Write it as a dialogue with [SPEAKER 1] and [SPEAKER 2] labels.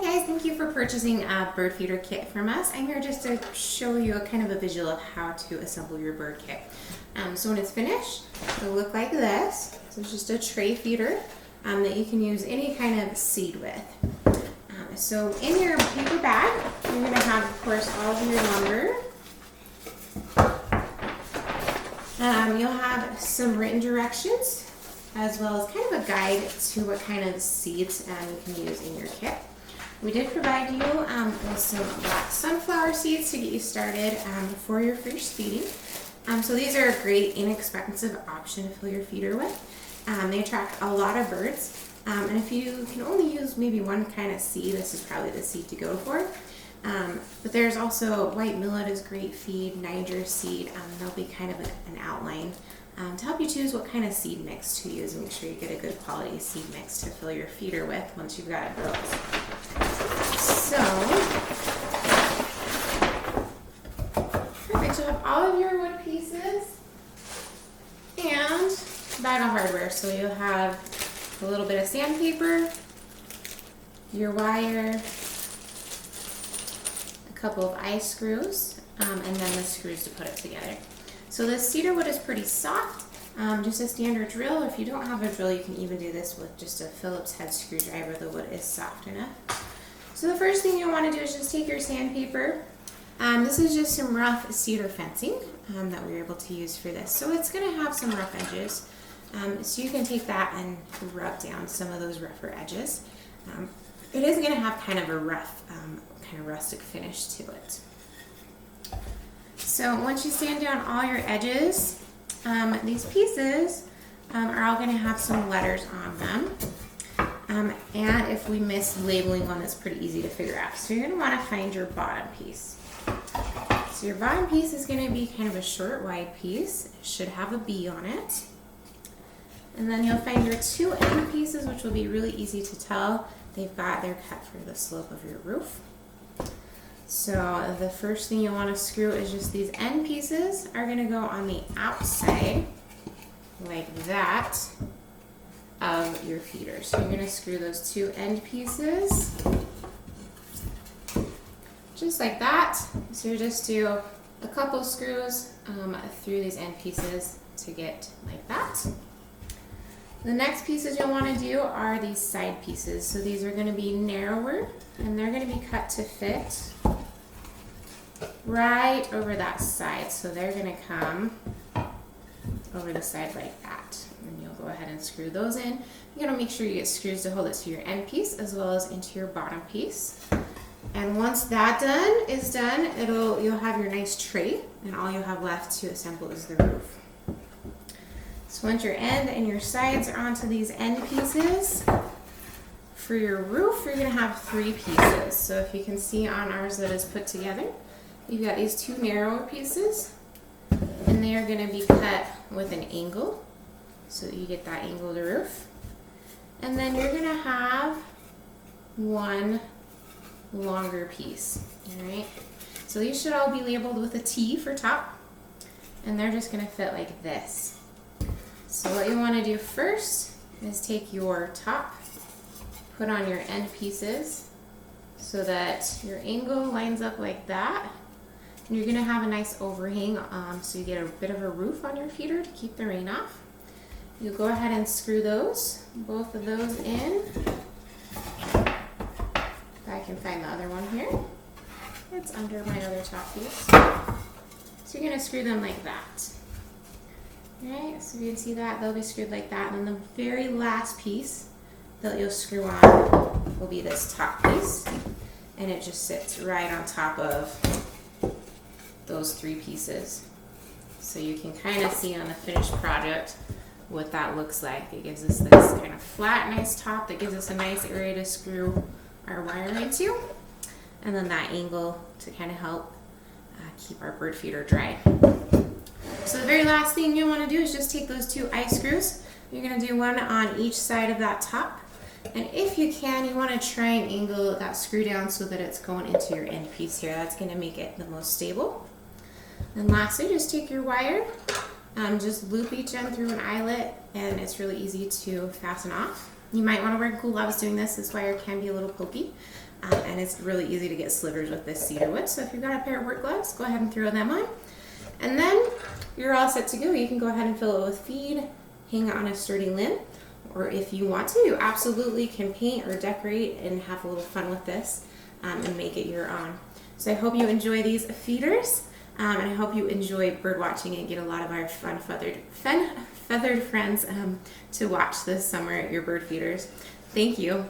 [SPEAKER 1] guys, thank you for purchasing a bird feeder kit from us. I'm here just to show you a kind of a visual of how to assemble your bird kit. So when it's finished, it'll look like this. So it's just a tray feeder that you can use any kind of seed with. So in your paper bag, you're going to have, of course, all of your lumber. You'll have some written directions, as well as kind of a guide to what kind of seeds you can use in your kit. We did provide you with some black sunflower seeds to get you started for your first feeding. So these are a great inexpensive option to fill your feeder with. They attract a lot of birds. And if you can only use maybe one kind of seed, this is probably the seed to go for. But there's also white millet is great feed, Niger seed. They'll be kind of an outline to help you choose what kind of seed mix to use and make sure you get a good quality seed mix to fill your feeder with once you've got it built. So, perfect. You'll have all of your wood pieces and vinyl hardware. So you'll have a little bit of sandpaper, your wire, a couple of eye screws, and then the screws to put it together. So this cedar wood is pretty soft, just a standard drill. If you don't have a drill, you can even do this with just a Phillips head screwdriver. The wood is soft enough. So the first thing you'll want to do is just take your sandpaper. This is just some rough cedar fencing that we were able to use for this. So it's going to have some rough edges. So you can take that and rub down some of those rougher edges. It is going to have kind of a rough, kind of rustic finish to it. So once you sand down all your edges, these pieces are all going to have some letters on them. And if we miss labeling one, it's pretty easy to figure out. So you're going to want to find your bottom piece. So your bottom piece is going to be kind of a short, wide piece. It should have a B on it. And then you'll find your two end pieces, which will be really easy to tell. They're cut for the slope of your roof. So the first thing you'll want to screw is just these end pieces are going to go on the outside, like that, of your feeder. So you're going to screw those two end pieces, just like that. So you just do a couple screws through these end pieces to get like that. The next pieces you'll want to do are these side pieces. So these are going to be narrower, and they're going to be cut to fit right over that side. So they're going to come over the side like that. And you'll go ahead and screw those in. You're going to make sure you get screws to hold it to your end piece as well as into your bottom piece. And once that is done, you'll have your nice tray, and all you'll have left to assemble is the roof. So once your end and your sides are onto these end pieces, for your roof, you're going to have three pieces. So if you can see on ours that is put together, you've got these two narrower pieces, and they are going to be cut with an angle, so that you get that angled roof. And then you're going to have one longer piece, all right? So these should all be labeled with a T for top, and they're just going to fit like this. So what you want to do first is take your top, put on your end pieces so that your angle lines up like that. And you're going to have a nice overhang so you get a bit of a roof on your feeder to keep the rain off. You'll go ahead and screw both of those in. If I can find the other one here. It's under my other top piece. So you're going to screw them like that. Alright, so you can see that they'll be screwed like that, and then the very last piece that you'll screw on will be this top piece, and it just sits right on top of those three pieces. So you can kind of see on the finished project what that looks like. It gives us this kind of flat, nice top that gives us a nice area to screw our wire into, and then that angle to kind of help keep our bird feeder dry. So the very last thing you want to do is just take those two eye screws. You're going to do one on each side of that top. And if you can, you want to try and angle that screw down so that it's going into your end piece here. That's going to make it the most stable. And lastly, just take your wire, just loop each end through an eyelet, and it's really easy to fasten off. You might want to wear gloves doing this. This wire can be a little pokey, and it's really easy to get slivers with this cedar wood. So if you've got a pair of work gloves, go ahead and throw them on. And then you're all set to go. You can go ahead and fill it with feed, hang it on a sturdy limb, or if you want to, you absolutely can paint or decorate and have a little fun with this and make it your own. So I hope you enjoy these feeders, and I hope you enjoy bird watching and get a lot of our fun feathered friends to watch this summer at your bird feeders. Thank you.